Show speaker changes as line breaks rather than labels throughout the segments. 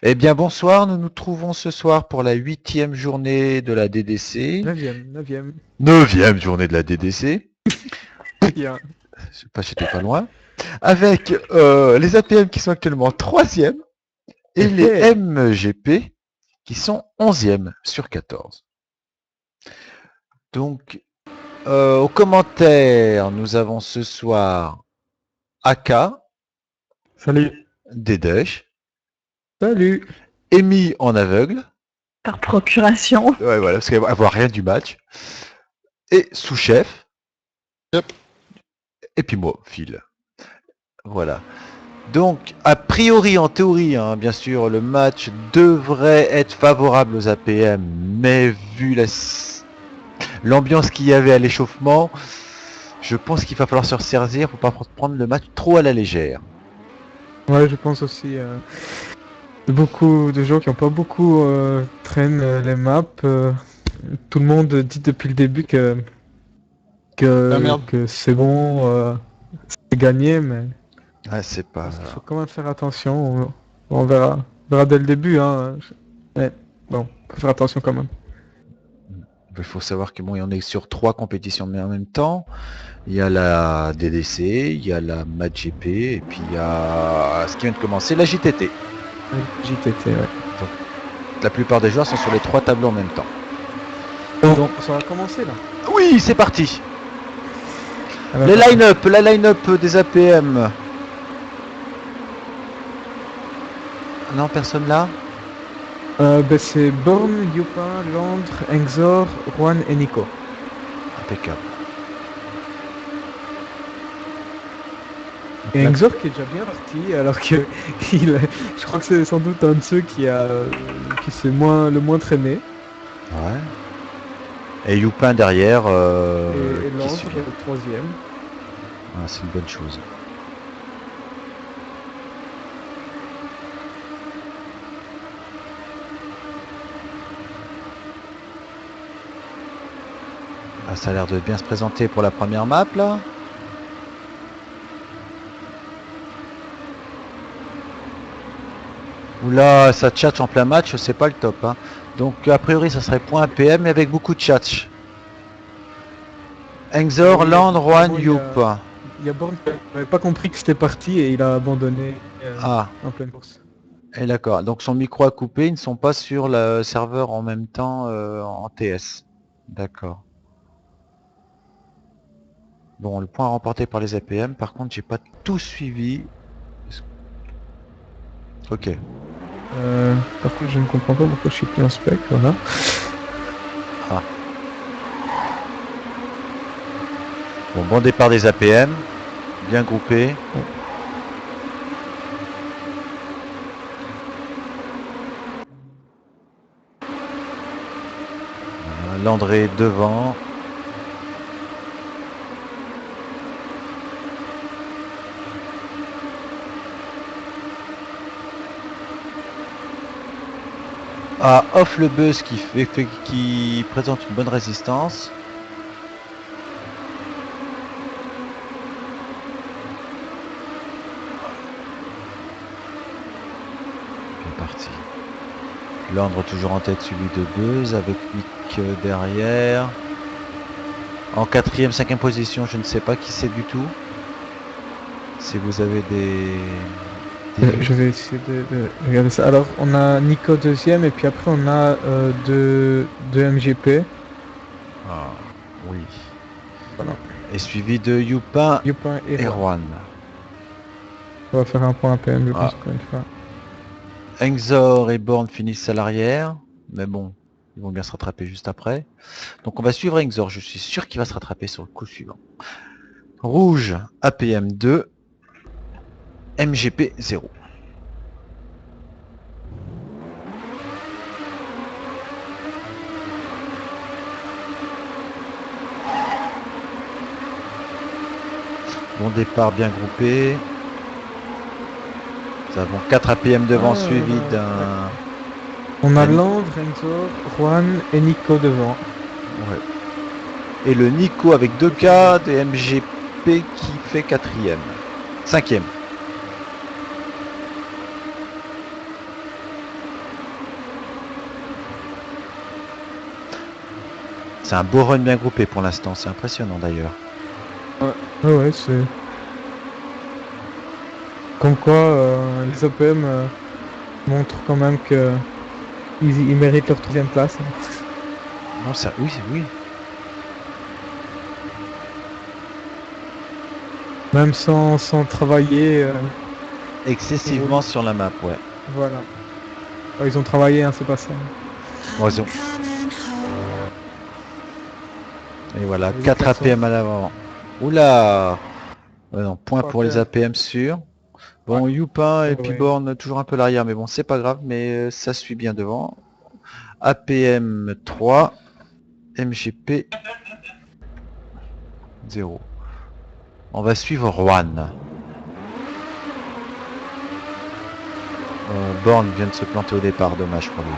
Eh bien, bonsoir. Nous nous trouvons ce soir pour la 8e journée de la DDC.
Neuvième.
9e journée de la DDC.
Bien.
Je sais pas, j'étais pas loin. Avec les APM qui sont actuellement 3e et les
Hé,
MGP qui sont 11e sur 14. Donc, aux commentaires, nous avons ce soir AK,
salut.
Dedesh,
Salut.
Amy en aveugle.
Par procuration.
Ouais, voilà, parce qu'elle voit rien du match. Et sous-chef.
Yep.
Et puis moi, Phil. Voilà. Donc, a priori, en théorie, hein, bien sûr, le match devrait être favorable aux APM, mais vu l'ambiance qu'il y avait à l'échauffement, je pense qu'il va falloir se ressaisir pour pas prendre le match trop à la légère.
Ouais, je pense aussi. Beaucoup de gens qui n'ont pas beaucoup traînent les maps. Tout le monde dit depuis le début
Ah merde.
que c'est bon, c'est gagné, mais
Ouais, c'est
je
pas.
pense qu'il faut quand même faire attention. On verra. On verra dès le début. Hein. Mais bon, faut faire attention quand même.
Il faut savoir que bon, on est sur 3 compétitions en même temps. Il y a la DDC, il y a la MatchGP, et puis il y a ce qui vient de commencer, la JTT.
JTT, ouais.
La plupart des joueurs sont sur les 3 tableaux en même temps.
Donc, ça va commencer là.
Oui, c'est parti.
Alors,
Les line-up, la line-up des APM. Non, personne là.
c'est Born, Yupin, Londres, Engzor, Juan et Nico.
Impeccable.
Et Engzor qui est déjà bien parti, alors que je crois que c'est sans doute un de ceux qui s'est le moins traîné.
Ouais. Et Youpin derrière.
Et
Qui
Londres,
suit.
troisième.
Ah, c'est une bonne chose. Ah, ça a l'air de bien se présenter pour la première map là. Oula, ça tchatche en plein match, c'est pas le top. Hein. Donc a priori ça serait point APM mais avec beaucoup de tchatch. Engzor,
Oui,
Land, Juan,
apparemment,
Youp.
il y a Born qui n'avait pas compris que c'était parti et il a abandonné
Ah,
en pleine course.
et d'accord. Donc son micro a coupé, ils ne sont pas sur le serveur en même temps en TS. D'accord. Bon, le point remporté par les APM, par contre, j'ai pas tout suivi. Ok.
Par contre, je ne comprends pas pourquoi je suis plus en spec, voilà.
Ah. Bon départ des APM, bien groupé. Voilà, Landré devant. Ah, off le buzz qui présente une bonne résistance. Bien parti. Landre toujours en tête suivi de Buzz avec Wick derrière. En 4e, 5e position, je ne sais pas qui c'est du tout. Si vous avez des
Je vais essayer de regarder ça. Alors, on a Nico deuxième et puis après on a deux MGP.
Ah, oui.
Voilà.
Et suivi de Youpin
Yupin et
et
Juan.
Juan.
On va faire un point APM, je
Ah.
pense, encore une fois.
Engzor et Born finissent à l'arrière. Mais bon, ils vont bien se rattraper juste après. Donc on va suivre Engzor. Je suis sûr qu'il va se rattraper sur le coup suivant. Rouge, APM 2. MGP 0. Bon départ bien groupé. Nous avons 4 APM devant suivi d'un...
On a
d'un-
Land, Renzor, Juan et Nico devant.
Ouais. Et le Nico avec 2 K de MGP qui fait 4e. 5e. C'est un beau run bien groupé pour l'instant, c'est impressionnant d'ailleurs.
Ouais, c'est... Comme quoi, les OPM montrent quand même que ils méritent leur troisième place.
Non, ça, oui, oui.
Même sans travailler,
Excessivement sur la map, ouais.
voilà. Ils ont travaillé, hein, c'est pas ça.
Bon, ils ont- Et voilà,
Les
4
garçons.
APM à l'avant. Oula non, point
Trois
pour les
APM.
APM sûrs. Bon, Youpin et
Ouais.
Piborn toujours un peu l'arrière, mais bon, c'est pas grave, mais ça suit bien devant. APM 3, MGP 0. On va suivre Juan. Born vient de se planter au départ, dommage pour lui.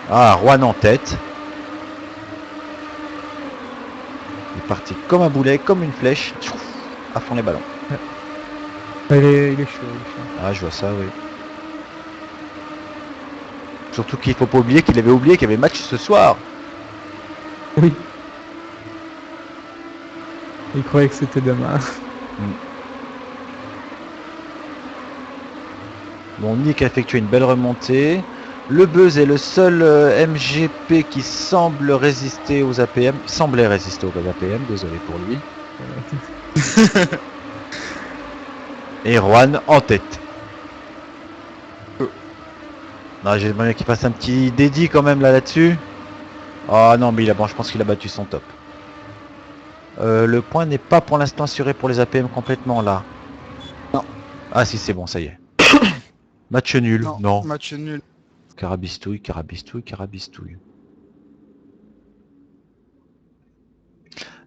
Ah, Juan en tête. Il est parti comme un boulet, comme une flèche. Tchouf, à fond les ballons.
Il est chaud.
Ah, je vois ça, oui. Surtout qu'il faut pas oublier qu'il avait oublié qu'il y avait match ce soir.
Oui. Il croyait que c'était demain.
Bon, Nick a effectué une belle remontée. Le Buzz est le seul MGP qui semble résister aux APM. Semblait résister aux APM, désolé pour lui. Et Juan en tête. Non, j'aimerais bien qu'il fasse un petit dédit quand même là-dessus. Ah non, mais bon, je pense qu'il a battu son top. Le point n'est pas pour l'instant assuré pour les APM complètement là.
Non.
Ah si, c'est bon, ça y est. Match nul. Non.
Match nul.
Carabistouille, carabistouille, carabistouille.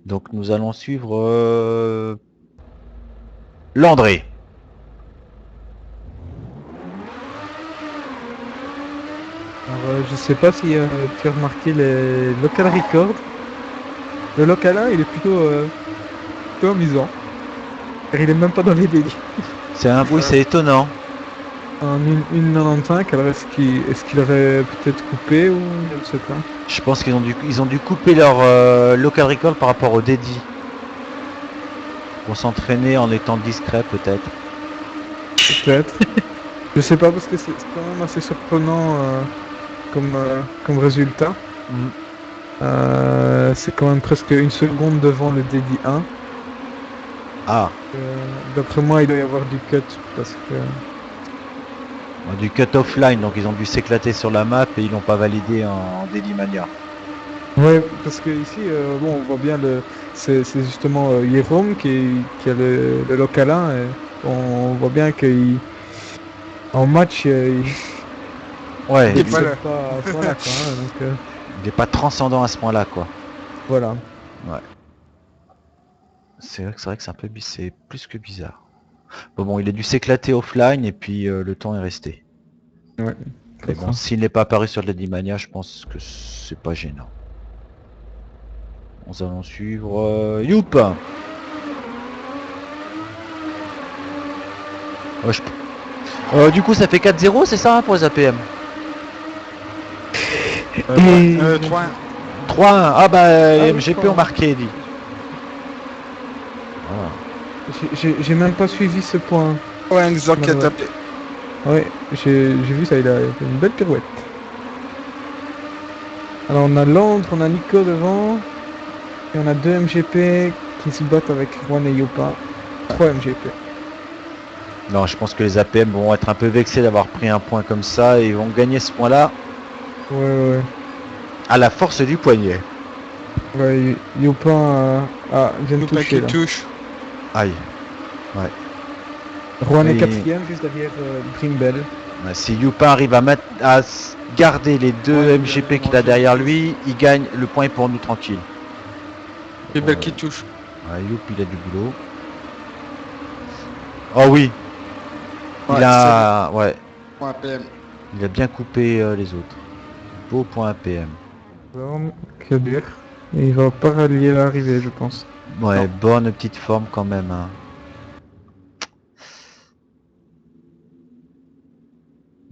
Donc nous allons suivre Landré.
Alors, je sais pas si tu as remarqué les local records. Le local 1, il est plutôt amusant. Car il est même pas dans les délits.
C'est un bruit, c'est étonnant.
En 1,95, alors est-ce qu'il aurait peut-être coupé ou je ne sais pas.
Je pense qu'ils ont dû couper leur local recall par rapport au dédit. Pour s'entraîner en étant discret peut-être.
Peut-être. Je sais pas parce que c'est quand même assez surprenant comme résultat. C'est quand même presque une seconde devant le dédit 1.
Ah,
D'après moi, il doit y avoir du cut parce que...
du cut offline, donc ils ont dû s'éclater sur la map et ils l'ont pas validé en dédit mania.
Ouais, parce que ici, bon, on voit bien c'est justement Jérôme qui a le local 1 et on voit bien qu'en match,
Ouais,
Il est
il
pas
est
là.
pas à ce point-là, quoi, hein, donc
il est pas transcendant à ce point-là quoi.
voilà.
C'est vrai que c'est plus que bizarre. Bon, il a dû s'éclater offline et puis le temps est resté.
Ouais.
Mais bon, s'il n'est pas apparu sur le dédit mania, je pense que c'est pas gênant. Nous allons suivre Youp. Du coup, ça fait 4-0, c'est ça hein, pour les APM?
Et...
3-1.
3-1. Ah bah, les
oui,
MGP
3-1.
ont marqué, dit. Ah.
J'ai même pas suivi ce point.
Ouais, Enzo qui a tapé.
Ouais, j'ai vu ça, il a fait une belle pirouette. Alors on a Londres, on a Nico devant, et on a 2 MGP qui se battent avec Juan et Yopa. 3 MGP.
Non, je pense que les APM vont être un peu vexés d'avoir pris un point comme ça et ils vont gagner ce point-là
Ouais.
à la force du poignet.
Ouais, Yopa vient de
Yopa
toucher
qui
là.
touche.
Aïe.
Juan est
Oui.
4ème juste derrière Brimbell.
Si Youpin arrive à garder les deux
Ouais,
MGP qu'il
moi,
a
je-
derrière lui, il gagne, le point est pour nous tranquille.
Yopa qui touche.
Ouais, Youp, il a du boulot. Oh oui,
Ouais,
il a
Point PM.
il a bien coupé les autres. Beau point APM.
Born, Kadir. Et il va pas rallier l'arrivée, je pense.
Ouais,
Non.
bonne petite forme quand même. Hein.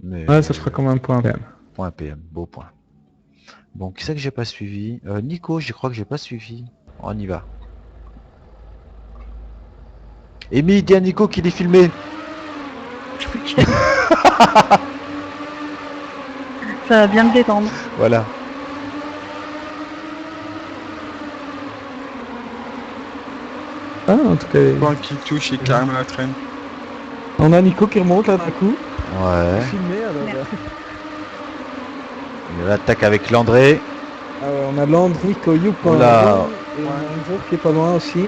Mais
Ouais, ça fera comme un point PM.
point PM, beau point. Bon, qui c'est que j'ai pas suivi? Nico, je crois que j'ai pas suivi. On y va. Amy, dis à Nico qu'il est filmé.
Ok. Ça va bien me détendre.
Voilà.
Ah, en tout cas,
Point qui touche et carrément la traîne.
on a Nico qui remonte là d'un coup.
Ouais.
Filmé alors.
Merci.
Il attaque avec Landré.
Ah ouais, on a Landry, Nico, Youpin,
Oula.
Juan, et on a Enzo qui est pas loin aussi.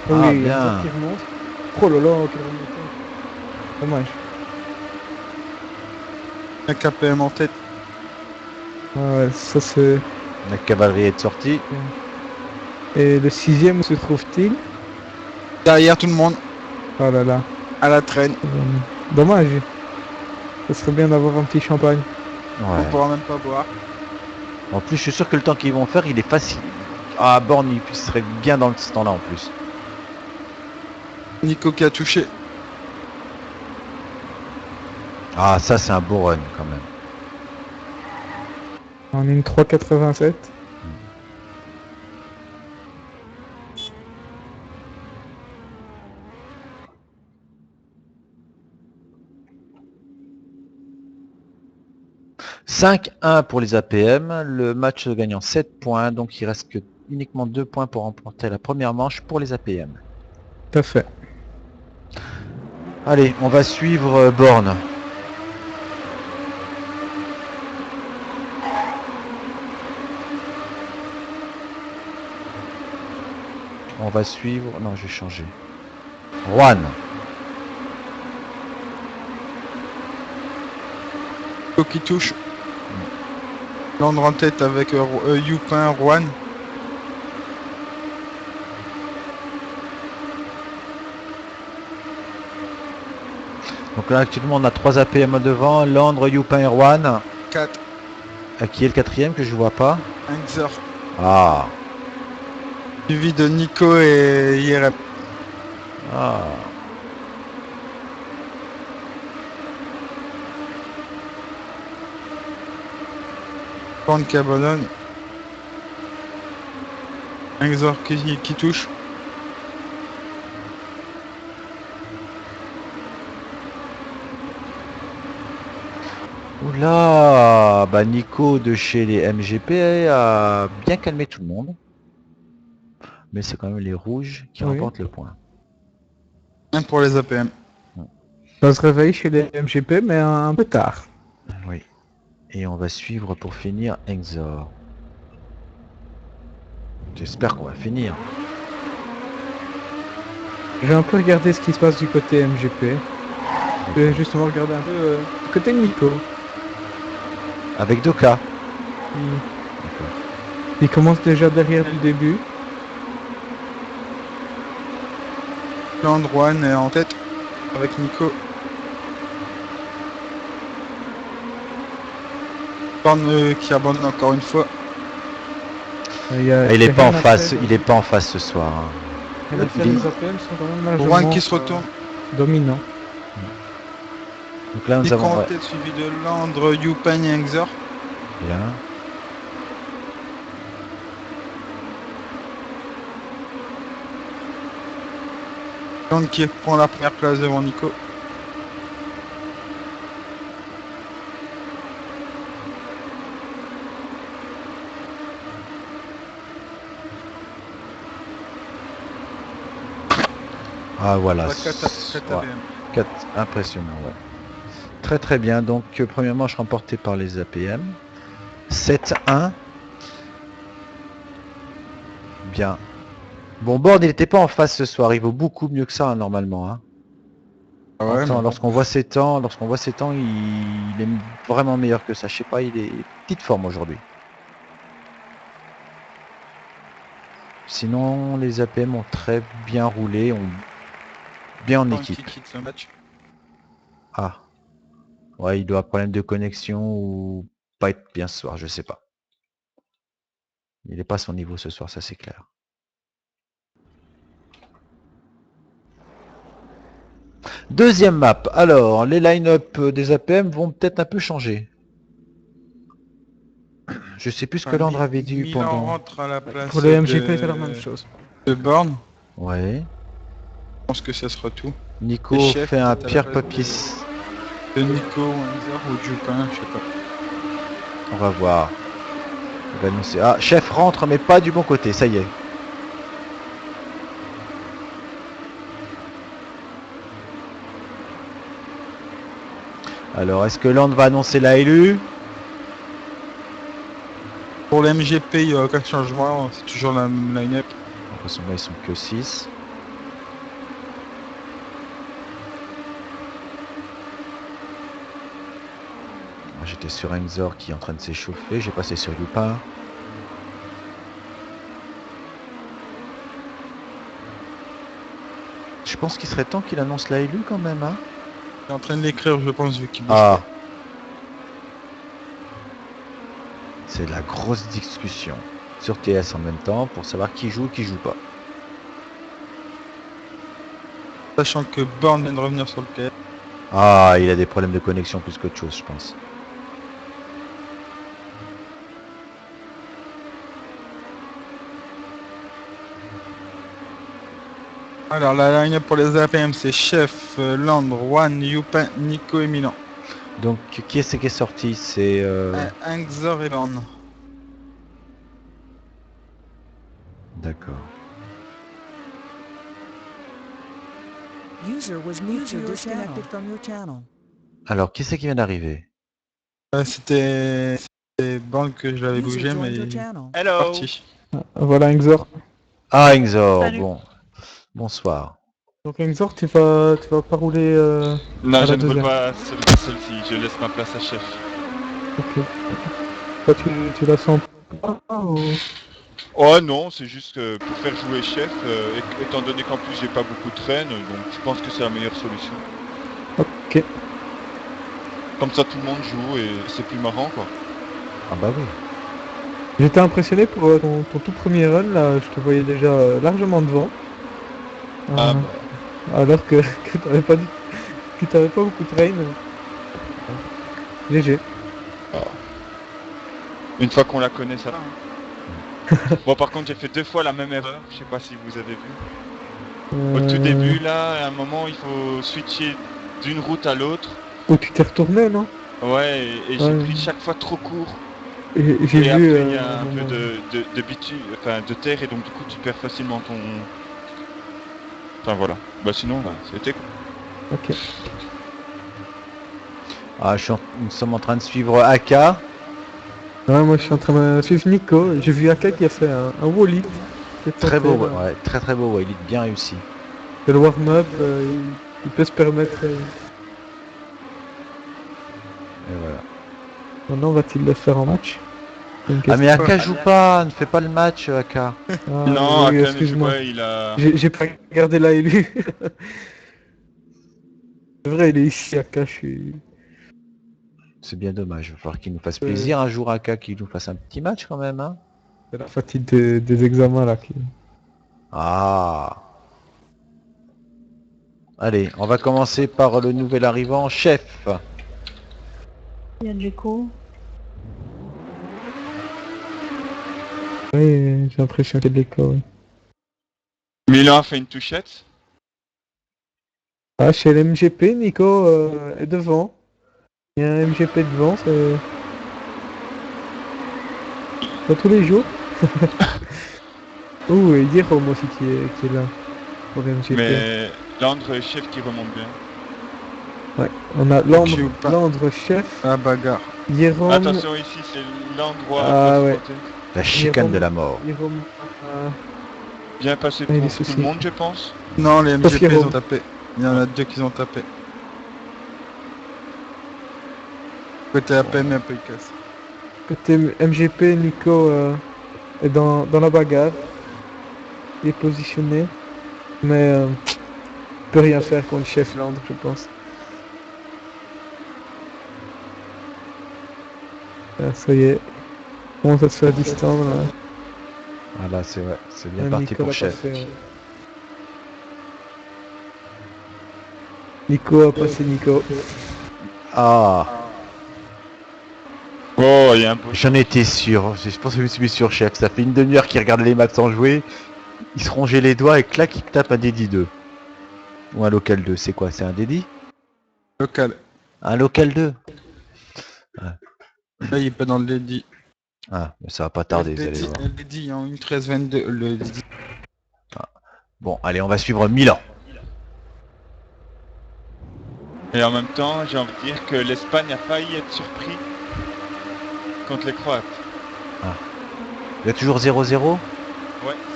Ah,
Oui,
bien.
Enzo qui remonte. Oh là là, quelle remontée. Dommage.
Un KPM en tête.
Ah ouais, ça c'est...
La cavalerie est sortie.
Et le 6e, où se trouve-t-il?
Derrière tout le monde,
Oh là là.
à la traîne.
Dommage. Ça serait bien d'avoir un petit champagne.
On
Ouais.
pourra même pas boire.
En plus, je suis sûr que le temps qu'ils vont faire, il est facile. Ah, Borne, il serait bien dans ce temps-là en plus.
Nico qui a touché.
Ah, ça, c'est un beau run quand même.
On est une 3,87.
« 5-1 pour les APM. Le match gagnant 7 points. Donc, il reste que uniquement 2 points pour remporter la première manche pour les APM.
Tout à fait.
Allez, on va suivre Borne. On va suivre... Non, je vais changer. Juan.
Nico qui touche. Landre en tête avec Youpin, Juan.
Donc là, actuellement, on a 3 APM devant. Landre, Youpin et Juan.
4.
Qui est le quatrième que je vois pas?
Heinzer.
Ah.
Suivi de Nico et Yerep.
Ah.
Borne qui abandonne. Heinzer qui touche.
Oula, bah Nico de chez les MGP a bien calmé tout le monde. Mais c'est quand même les rouges qui
Oui.
remportent le point.
1 pour les APM.
On se réveille chez les MGP, mais un peu tard.
Oui. Et on va suivre pour finir Exor. J'espère qu'on va finir.
J'ai un peu regardé ce qui se passe du côté MGP. Je vais justement regarder un peu du côté de Nico.
Avec Doka.
Il commence déjà derrière dès le début.
Landre, Juan est en tête avec Nico. Borne qui abandonne encore une fois.
Il
est pas en face, il est pas en face ce soir. Hein.
Les APM sont quand même largement
Juan qui se retourne.
dominants.
Donc là nous
Nico
avons
en tête suivi de Landre, Youpin et Heinzer.
bien.
Landre qui prend la première place devant Nico.
Ah voilà.
4
Ouais.
APM.
Impressionnant, ouais. Très très bien. Donc première manche remportée par les APM. 7-1. Bien. Bon, Bord, il n'était pas en face ce soir. Il vaut beaucoup mieux que ça, hein, normalement. Hein.
Ah ouais, mais bon.
Lorsqu'on voit ses temps, il est vraiment meilleur que ça. Je sais pas, il est petite forme aujourd'hui. Sinon, les APM ont très bien roulé, ont bien en
Tant
équipe.
qu'il quitte le match.
Ah, ouais, il doit avoir problème de connexion ou pas être bien ce soir, je sais pas. Il n'est pas à son niveau ce soir, ça c'est clair. Deuxième map. Alors, les line-up des APM vont peut-être un peu changer. Je sais plus ce que Landre avait dit
Milan
pendant...
rentre à la place
Pour les MGP, c'est la même chose.
de Born.
Ouais.
Je pense que ça sera tout.
Nico
Et chef,
fait un
peut-être à la
pierre
place
papier.
de Nico, Windsor ou Jupin, je sais pas.
On va voir. Il va annoncer. Ah, chef rentre, mais pas du bon côté. Ça y est. Alors, est-ce que Land va annoncer la élu?
Pour les MGP, il n'y a aucun changement, c'est toujours la même line-up.
De toute façon, là, ils sont que 6. J'étais sur Enzor qui est en train de s'échauffer. J'ai passé sur Lupin. Je pense qu'il serait temps qu'il annonce la élu quand même, hein.
Il est en train de l'écrire, je pense, vu qu'il bouge
Ah.
pas.
C'est la grosse discussion sur TS en même temps pour savoir qui joue ou qui joue pas.
Sachant que Born vient de revenir sur le PS.
Ah, il a des problèmes de connexion plus qu'autre chose, je pense.
Alors, la line-up pour les APM, c'est Chef, Landre, Juan, Yupin, Nico et Milan.
Donc, qui est-ce qui est sorti? C'est...
Angzor et Born.
D'accord.
User was moved to disconnected from your channel.
Alors, qui c'est qui vient d'arriver?
C'était Born que je l'avais
User
bougé, mais
joined your
il est
channel.
parti.
Voilà Exor.
Ah, Ingzor,
Salut.
bon. Bonsoir.
Donc Exor, tu vas pas rouler
Non,
à
je
la
ne roule
deuxième.
pas celle-ci, je laisse ma place à chef.
Ok. Toi, tu la sens pas ou...
Oh non, c'est juste que pour faire jouer chef, étant donné qu'en plus j'ai pas beaucoup de traîne, donc je pense que c'est la meilleure solution.
Ok.
Comme ça tout le monde joue et c'est plus marrant quoi.
Ah bah oui.
J'étais impressionné pour ton tout premier run, là, je te voyais déjà largement devant.
Ah
Euh,
bah,
Alors que t'avais pas beaucoup de train. GG.
une fois qu'on la connaît ça va. Hein. Bon par contre j'ai fait 2 fois la même erreur, je sais pas si vous avez vu. Au tout début là, à un moment il faut switcher d'une route à l'autre.
Oh, tu t'es retourné, non?
Ouais, et j'ai
Ouais.
pris chaque fois trop court.
Et j'ai
Et
vu...
après il y a un peu
moment-
de bitume, enfin de terre et donc du coup tu perds facilement ton... Enfin voilà. Bah sinon bah, c'était cool.
Ok.
Ah, nous sommes en train de suivre AK.
Ouais, moi je suis en train de suivre Nico. J'ai vu Aka qui a fait un wall hit. C'est
Très beau,
tenté, là.
ouais, très très beau, ouais, il est bien réussi.
C'est le warm-up, il peut se permettre.
Et voilà.
Maintenant, va-t-il le faire en match? C'est une
Ah mais
question.
AK joue pas, ne fait pas le match AK.
Ah,
Non,
oui,
Akan, je sais
excuse-moi.
pas, il a...
J'ai pas regardé la élu. C'est vrai, il est ici, Aka. Je suis...
C'est bien dommage, il va falloir qu'il nous fasse plaisir un jour AK, qu'il nous fasse un petit match quand même, hein.
C'est la fatigue des examens là.
Ah. Allez, on va commencer par le nouvel arrivant, chef.
Il y a de l'écho.
Oui, j'ai l'impression qu'il y a de l'écho. Oui.
Milan a fait une touchette.
Ah, chez l'MGP, Nico est devant. Il y a un MGP devant, c'est... Pas tous les jours. Oh, et Jérôme aussi qui est là. Pour le MGP.
Mais Landre, chef qui remonte bien.
Ouais, on a
Je suis pas-
Landre chef,
La bagarre.
Jérôme,
Attention ici, c'est l'endroit
Ah,
à
ouais.
côté.
La chicane de la mort.
Jérôme,
Bien passé
Ah, il est
pour tout
souci.
le monde, je pense.
Non, les
Sauf
MGP ils
Jérôme.
ont tapé. Il y en a 2 qui ont tapé. Côté APM, un peu il casse.
côté MGP, Nico est dans la bagarre. Il est positionné. Mais il peut rien faire contre Chef Landre, je pense. Ah, ça y est. Comment ça se fait à distance là?
Ah là, c'est ouais, c'est bien
Ah,
parti
Nico
pour
l'a
chef.
pas fait, ouais. Nico a passé Nico.
Ah,
Oh, il y a un beau.
j'en étais sûr. Je pense que je me suis mis sur chef. Ça fait une demi-heure qu'il regarde les maps sans jouer. Il se rongeait les doigts et clac, il tape un Dédi 2. Ou un local 2. C'est quoi? C'est un Dédi?
Local.
Un local 2?
Là, il est pas dans le Lady.
Ah, mais ça va pas tarder, vous allez voir.
Le Lady en 1.13.22. Le Lady.
Bon, allez, on va suivre Milan.
Et en même temps, j'ai envie de dire que l'Espagne a failli être surpris contre les Croates.
Il y a toujours 0-0?
Ouais,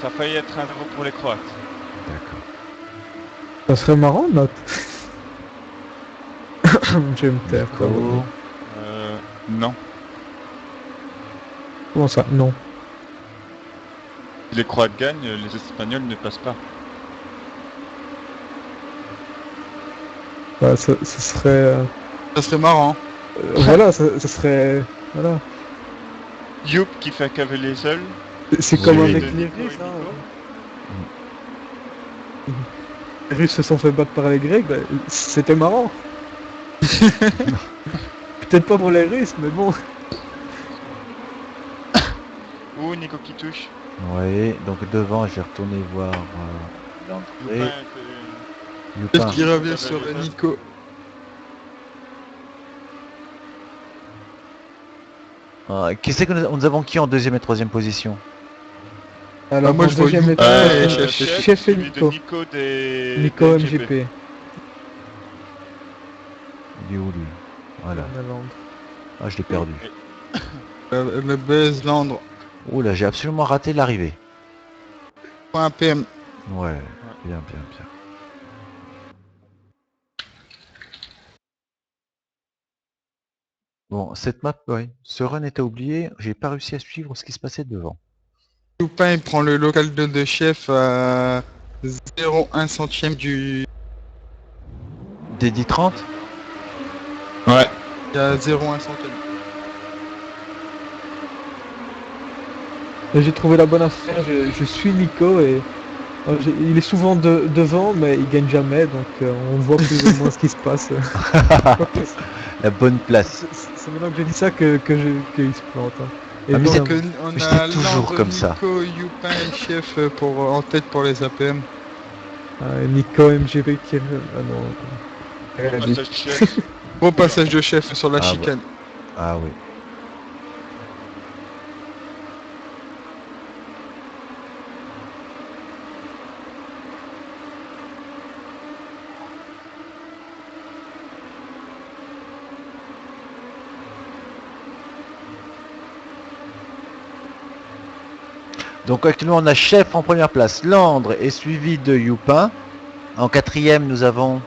ça a failli être 1-0 pour les Croates.
D'accord.
Ça serait marrant, note. Je vais me taire.
Nico.
Non.
Comment ça? Non.
Si les Croates gagnent, les Espagnols ne passent pas.
Bah, ça serait...
Ça serait marrant.
voilà, ça serait... Voilà.
Youp qui fait caver les seuls.
C'est
Oui,
comme
oui.
avec
De
les
Nico et
Russes.
Nico.
Les Russes se sont fait battre par les Grecs, bah, c'était marrant. Peut-être pas pour les Russes, mais bon.
Ou Nico qui touche.
Oui, donc devant, je vais retourner voir l'entrée.
Youpin,
Youpin.
Est-ce qu'il revient sur Nico?
Qui c'est que nous avons qui en deuxième et troisième position?
Alors,
moi,
en
je vois
deuxième
Youpin
étoile,
et
chef et
celui de
Nico.
Nico des
Nico
des
MGP.
Il est où lui? Voilà.
En Hollande.
Ah, je l'ai perdu.
Le Buzz Landre.
Oh là, j'ai absolument raté l'arrivée.
Point PM.
Ouais, bien, bien, bien. Bon, cette map, ouais. Ce run était oublié, j'ai pas réussi à suivre ce qui se passait devant.
Youpin, il prend le local 2 de chef à 0,1 centième du...
Dédi 30?
Ouais.
Il y a 0,1 centième.
Et j'ai trouvé la bonne affaire, je suis Nico et il est souvent devant mais il gagne jamais donc on voit plus ou moins ce qui se passe.
La bonne place.
C'est maintenant que j'ai dit ça qu'il se plante. Hein.
Ah, mais
Évidemment.
Donc on
J'étais
a
toujours
Landre,
comme ça.
Nico, Youpin et chef en tête pour les APM.
Nico MGP qui est... Ah non. Elle a dit.
Passage chef.
Gros passage de chef sur la
Ah,
chicane.
Ah oui. Donc actuellement on a Chef en première place, Landre est suivi de Youpin. En quatrième nous avons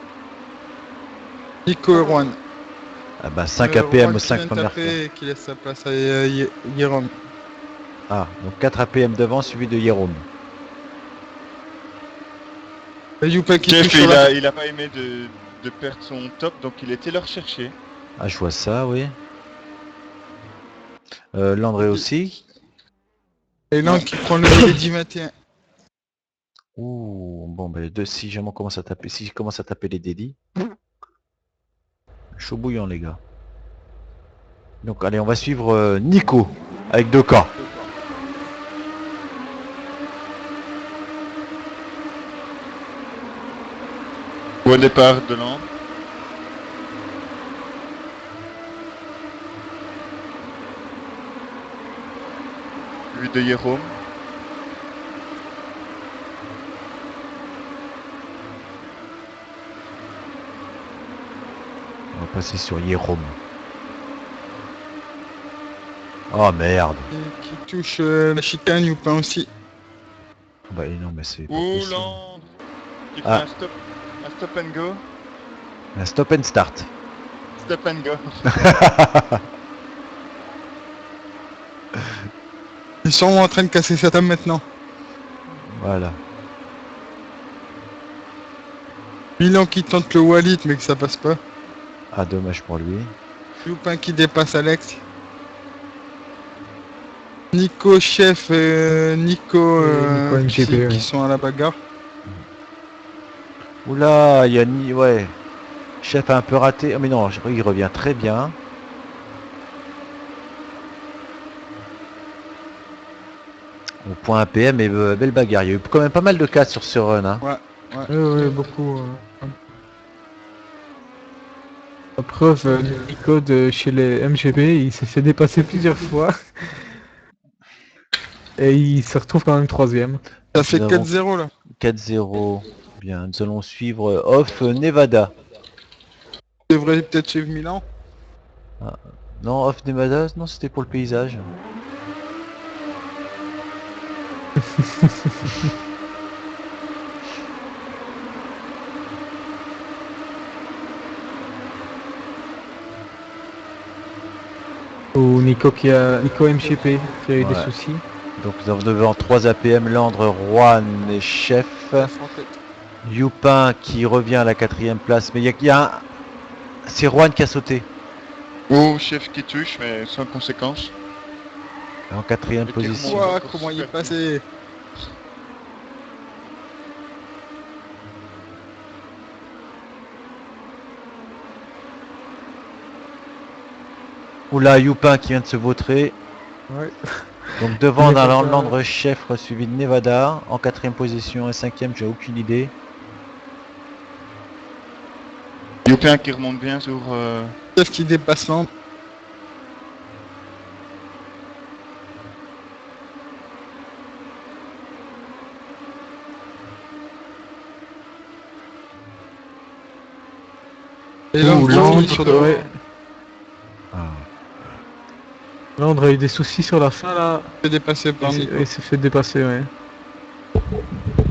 Nico et Juan.
5 APM
Juan
aux
qui
5
vient de
premières
taper
places.
et qui laisse sa place à Jérôme.
Ah, donc 4 APM devant suivi de Jérôme.
Et Youpin qui
Chef,
touche sur la...
il a pas aimé de perdre son top, donc il était le rechercher.
Ah je vois ça, oui. Landre aussi.
Et Landre qui prend le Lady 21.
Ouh, bon ben si jamais on commence à taper, si je commence à taper les dédits. Chaud bouillant les gars. Donc allez on va suivre Nico avec 2 cas.
Au départ de l'an. Lui de Jérôme.
On va passer sur Jérôme. Oh merde.
Et qui touche la chicane, Youpin aussi.
Bah non mais c'est pas
Ouh,
possible.
Landre qui fait
Ah.
un stop and go.
Un stop and start.
Stop and go.
Ils sont en train de casser sa table maintenant.
Voilà.
Milan qui tente le Walid mais que ça passe pas.
Ah dommage pour lui.
Youpin qui dépasse Alex. Nico, chef et Nico,
Nico MGP,
qui
ouais.
sont à la bagarre.
Oula, il y a ni... Ouais. Chef a un peu raté. Oh, mais non, il revient très bien. Au point APM et belle bagarre. Il y a eu quand même pas mal de cas sur ce run. Hein.
Ouais, beaucoup. La preuve, Nico chez les MGB, il s'est fait dépasser plusieurs fois. Et il se retrouve quand même troisième.
Ça fait
Nous avons
4-0 là.
4-0. Bien, nous allons suivre Off Nevada.
Je devrais peut-être suivre Milan.
Non, Off Nevada, non, c'était pour le paysage.
Ou Nico Nico MGP qui a eu des
Ouais.
soucis.
Donc nous avons devant 3 APM, Landre, Juan et Chef. Youpin qui revient à la 4ème place. Mais il y a un... C'est Juan qui a sauté.
Oh, chef qui touche, mais sans conséquence.
En 4ème
Et
position.
Clermont.
Ouah, comment il est passé?
Oula, Youpin qui vient de se vautrer.
Ouais.
Donc devant dans
Nevada.
Landre, Chef suivi de Nevada. En 4ème position et 5ème, j'ai aucune idée.
Youpin qui remonte bien sur...
Chef qui dépasse Land. Et là,
Ouh,
on
Landre,
finit sur devant.
ouais.
Ah.
Landre a eu des soucis sur la fin là.
Fait dépasser par Nico.
Il s'est fait dépasser, ouais.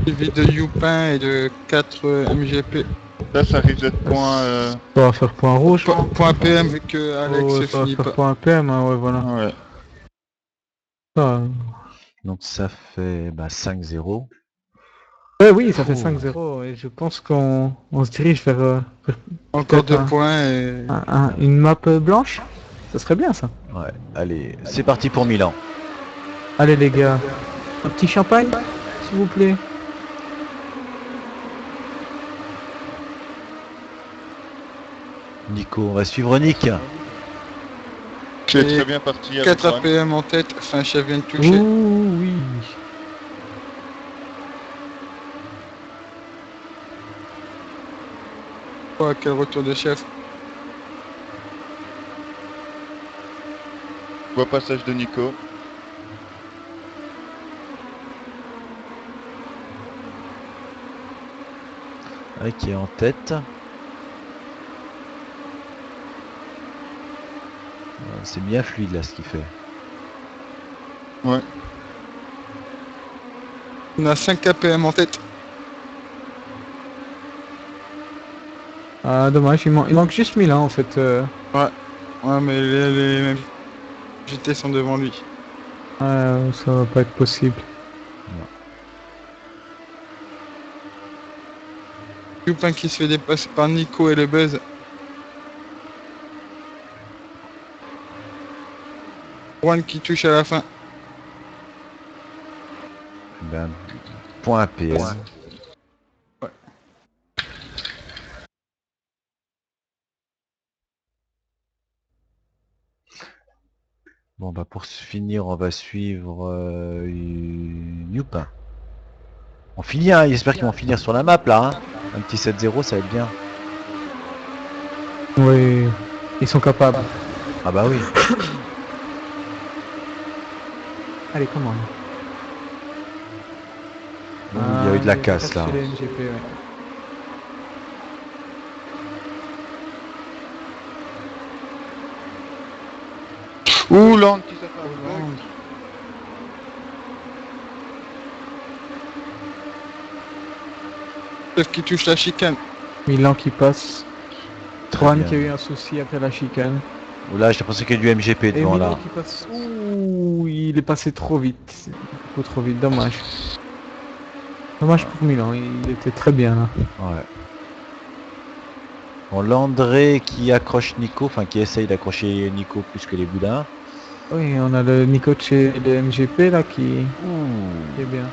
Suivi de Youpin et de 4 MGP.
Là, ça risque d'être point...
Ça va faire point rouge. hein.
Point PM vu que Alex
Oh, ouais, ça va
finit
faire
pas.
point PM, hein, ouais, voilà.
Ouais.
Ah.
Donc ça fait 5-0.
Ouais, oui, ça fait
Ouh.
5-0 et je pense qu'on se dirige vers
Encore
peut-être
2 points et...
une map blanche. Ça serait bien ça.
Ouais, allez, c'est parti pour Milan.
Allez les gars, un petit champagne, s'il vous plaît.
Nico, on va suivre Nick.
Qui est
Et
très bien parti avec
4
Juan.
APM en tête, enfin chef vient de toucher.
Ouh, oui.
Oh, quel retour de chef.
Beau passage de Nico.
Ouais, qui est en tête. C'est bien fluide là ce qu'il fait.
Ouais.
On a 5 APM en tête.
Ah dommage, il manque juste Milan en fait.
Ouais, mais les mêmes GT sont devant lui.
Ça va pas être possible.
Youpin qui se fait dépasser par Nico et le Buzz. Juan qui touche à la fin.
Point APM.
Ouais.
Bon pour finir, on va suivre Youpin. On finit, hein, j'espère qu'ils vont finir sur la map là. Hein. Un petit 7-0, ça va être bien.
Oui, ils sont capables.
Ah bah oui.
Allez, comment
Il y a eu de la casse là.
Chez les MGP, ouais.
Ouh, Land qui s'est fait un bug.
Chef qui touche la chicane.
Milan qui passe.
Très
Juan
bien.
qui a eu un souci après la chicane.
Là, j'ai pensé qu'il y a du MGP
Et
devant
Milan
là.
qui passe. Ouh, il est passé trop vite. Beaucoup trop vite, dommage. Dommage pour Milan, il était très bien là.
Ouais. Bon, Landré qui accroche Nico, enfin qui essaye d'accrocher Nico plus que les boudins.
Oui, on a le Nico de chez le MGP là qui
Ouh.
est bien.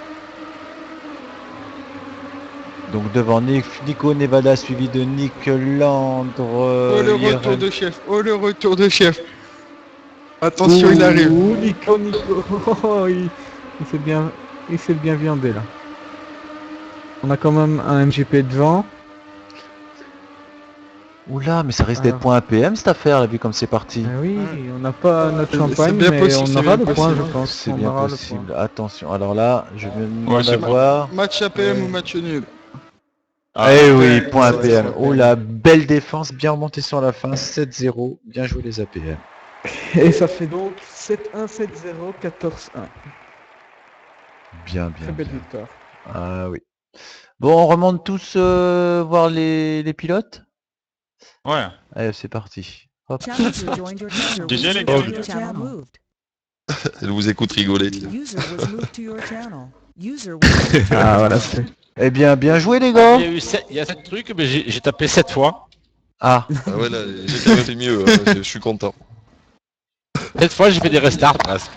Donc devant Nico Nevada suivi de Nick Landre.
Oh le retour
IRM.
de chef. Oh le retour de chef. Attention, il arrive.
Ouh, Nico. Oh, il s'est bien viandé là. On a quand même un MGP devant.
Oula, mais ça risque
Alors.
d'être point APM cette affaire, là, vu comme c'est parti.
Ah oui, on n'a pas notre champagne,
bien
mais
possible,
on
c'est
aura
bien
le point,
possible.
je pense.
C'est
On
bien
aura le
possible. Attention, alors là, je me demande
Ouais,
à
c'est
voir.
Match APM ou match nul.
Ah,
Eh
APM,
oui, point
ouais,
APM.
ouais.
Oh la belle défense, bien remontée sur la fin, 7-0. Bien joué les APM.
Et ça fait donc 7-1, 7-0, 14-1.
Bien,
Très
bien,
belle
bien.
victoire.
Ah oui. Bon, on remonte tous voir les pilotes.
Ouais.
Allez, c'est parti. Hop.
Challenger joined your channel.
GG, les
User
gars.
joined your channel moved.
Elle vous écoute rigoler.
User was moved to your channel. User was moved to your
Ah voilà,
channel.
c'est...
Eh bien, bien joué les
Il
gars.
y a eu 7 trucs, mais j'ai tapé 7 fois.
Ah,
Ah ouais, là, j'ai quand même fait mieux, hein, je suis content.
7 fois, j'ai fait des restarts presque.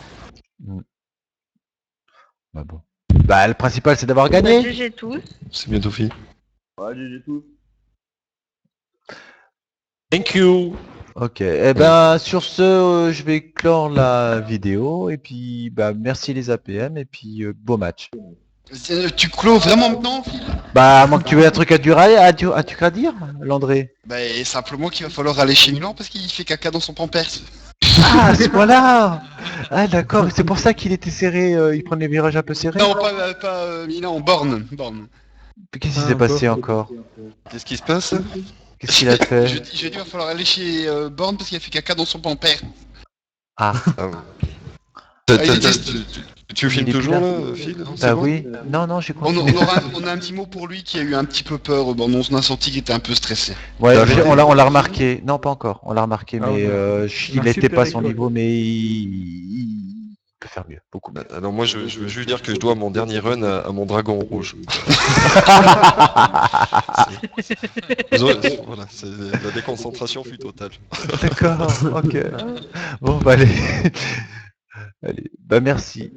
bah bon. Bah, le principal c'est d'avoir
Bah,
gagné.
GG tous.
C'est bientôt fini.
Thank you.
Ok. Eh ben, sur ce, je vais clore la vidéo et puis, bah, merci les APM et puis beau match.
Tu clôt vraiment maintenant?
Bah, à moins que tu aies un truc à dire, à dire, Landré.
Bah simplement qu'il va falloir aller chez Milan parce qu'il fait caca dans son pampers.
Ah, à ce point-là. Ah, d'accord. C'est pour ça qu'il était serré. Il prenait les virages un peu serrés.
Non, pas Milan, Borne.
Qu'est-ce qui s'est passé encore?
Qu'est-ce qui se passe?
Qu'est-ce qu'il a fait?
J'ai dit il va falloir aller chez Borne parce qu'il a fait caca dans son pampers.
Ah,
Ah, ouais.
il était-
Tu
Il
filmes
est
toujours
plus
là, Phil? C'est
bah
bon
oui. Non, j'ai
On
compris.
a un petit mot pour lui qui a eu un petit peu peur. Bon, on a senti qu'il était un peu stressé.
Ouais,
T'as arrêté.
on l'a remarqué. Non, pas encore. On l'a remarqué,
Ah,
mais
on
il
a
n'était
super
pas à son
rigolé.
niveau, mais il peut faire mieux, beaucoup mieux.
Alors moi, je veux juste dire que je dois mon dernier run à mon dragon rouge. Voilà, la déconcentration fut totale.
D'accord, ok. Bon, bah allez. Allez, bah merci.